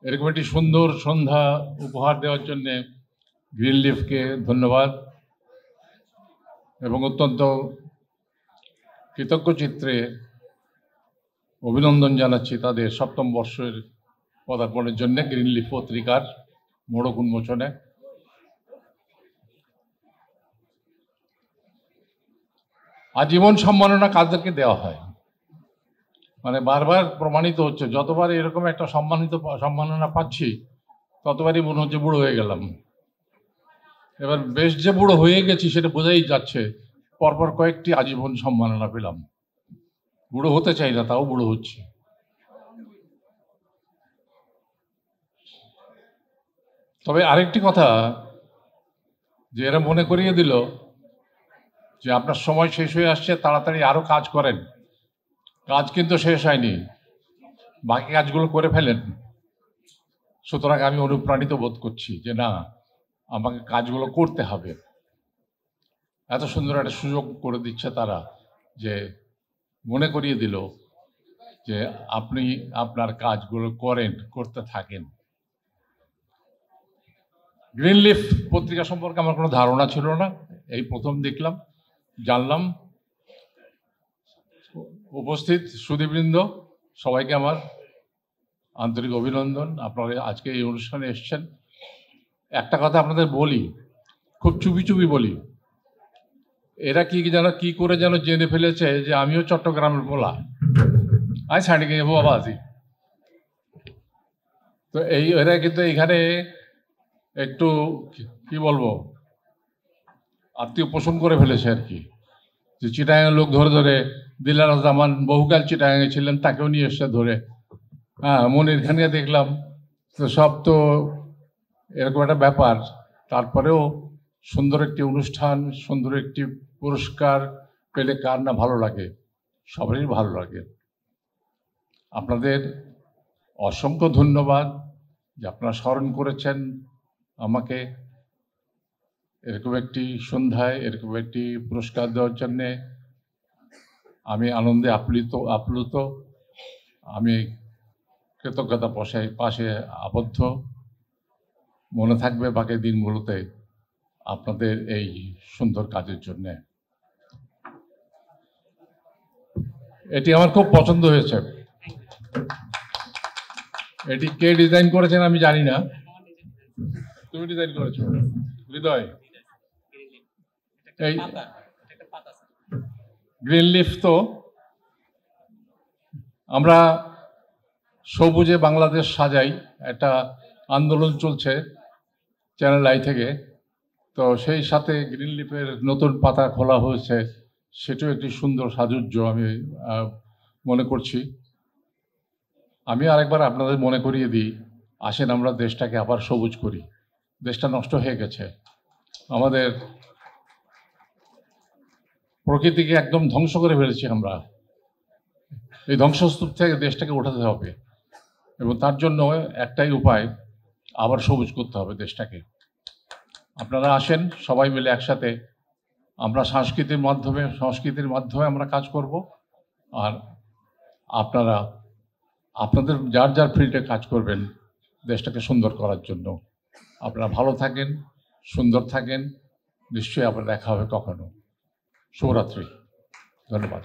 এরকম একটি সুন্দর সন্ধ্যা উপহার দেওয়ার জন্যে গ্রিন লিফকে ধন্যবাদ এবং অত্যন্ত কৃতজ্ঞ চিত্রে অভিনন্দন জানাচ্ছি তাদের সপ্তম বর্ষের পদার্পণের জন্য গ্রিন লিফ পত্রিকার মোড়ক উন্মোচনে। আজীবন সম্মাননা কাদেরকে দেওয়া হয়, মানে বারবার প্রমাণিত হচ্ছে, যতবার এরকম একটা সম্মাননা পাচ্ছি ততবারই মনে হচ্ছে বুড়ো হয়ে গেলাম। এবার বেশ যে বুড়ো হয়ে গেছি সেটা বোঝাই যাচ্ছে, পরপর কয়েকটি আজীবন সম্মাননা পেলাম। বুড়ো হতে চাই না, তাও বুড়ো হচ্ছে। তবে আরেকটি কথা, যে এরা মনে করিয়ে দিল যে আপনার সময় শেষ হয়ে আসছে, তাড়াতাড়ি আরো কাজ করেন। কাজ কিন্তু শেষ হয়নি, বাকি কাজগুলো করে ফেলেন। সুতরাং আমি অনুপ্রাণিত বোধ করছি যে না, আমাকে কাজগুলো করতে হবে। এত সুন্দর একটা সুযোগ করে দিচ্ছে তারা, যে মনে করিয়ে দিল যে আপনি আপনার কাজগুলো করতে থাকেন। গ্রিন লিফ পত্রিকা সম্পর্কে আমার কোনো ধারণা ছিল না, এই প্রথম দেখলাম, জানলাম। উপস্থিত সুধীবৃন্দ, সবাইকে আমার আন্তরিক অভিনন্দন। আপনারা আজকে এই অনুষ্ঠানে এসেছেন। একটা কথা আপনাদের বলি, খুব চুপি চুপি বলি, এরা কি করে যেন জেনে ফেলেছে যে আমিও চট্টগ্রামের পোলা। আই ছাড়িয়ে গিয়ে বাবা আছি। তো এরা কিন্তু এখানে একটু কি বলবো, আত্মীয় পোষণ করে ফেলেছে আর কি। যে চিটাগাঙের লোক ধরে ধরে, দিলারা জামান বহুকাল চিটাগাঙে ছিলেন, তাকেও নিয়ে এসছে ধরে। হ্যাঁ, মনির খানকে দেখলাম। তো সব তো এরকম একটা ব্যাপার। তারপরেও সুন্দর একটি অনুষ্ঠান, সুন্দর একটি পুরস্কার পেলে কার না ভালো লাগে? সবারই ভালো লাগে। আপনাদের অসংখ্য ধন্যবাদ যে আপনারা স্মরণ করেছেন আমাকে এরকম একটি সন্ধ্যায় এরকম একটি পুরস্কার দেওয়ার জন্যে। আমি আনন্দে আপ্লুত। আমি কৃতজ্ঞতা পাশে আবদ্ধ। মনে থাকবে বাকি দিনগুলোতে আপনাদের এই সুন্দর কাজের জন্যে। এটি আমার খুব পছন্দ হয়েছে। এটি কে ডিজাইন করেছেন আমি জানি না। তুমি ডিজাইন করেছো হৃদয়? এই গ্রিন লিফ তো আমরা সবুজে বাংলাদেশ সাজাই, একটা আন্দোলন চলছে চ্যানেল আই থেকে। তো সেই সাথে গ্রিন লিফের নতুন পাতা খোলা হয়েছে, সেটাও একটি সুন্দর সাজুজ্য আমি মনে করছি। আমি আরেকবার আপনাদের মনে করিয়ে দিই, আসেন আমরা দেশটাকে আবার সবুজ করি। দেশটা নষ্ট হয়ে গেছে, আমাদের প্রকৃতিকে একদম ধ্বংস করে ফেলেছি আমরা। এই ধ্বংসস্তূপ থেকে দেশটাকে উঠাতে হবে, এবং তার জন্য একটাই উপায়, আবার সবুজ করতে হবে দেশটাকে। আপনারা আসেন, সবাই মিলে একসাথে আমরা সংস্কৃতির মাধ্যমে আমরা কাজ করব। আর আপনারা আপনাদের যার যার ফিল্ডে কাজ করবেন দেশটাকে সুন্দর করার জন্য। আপনারা ভালো থাকেন, সুন্দর থাকেন। নিশ্চয়ই আবার দেখা হবে কখনো। শুভরাত্রি, ধন্যবাদ।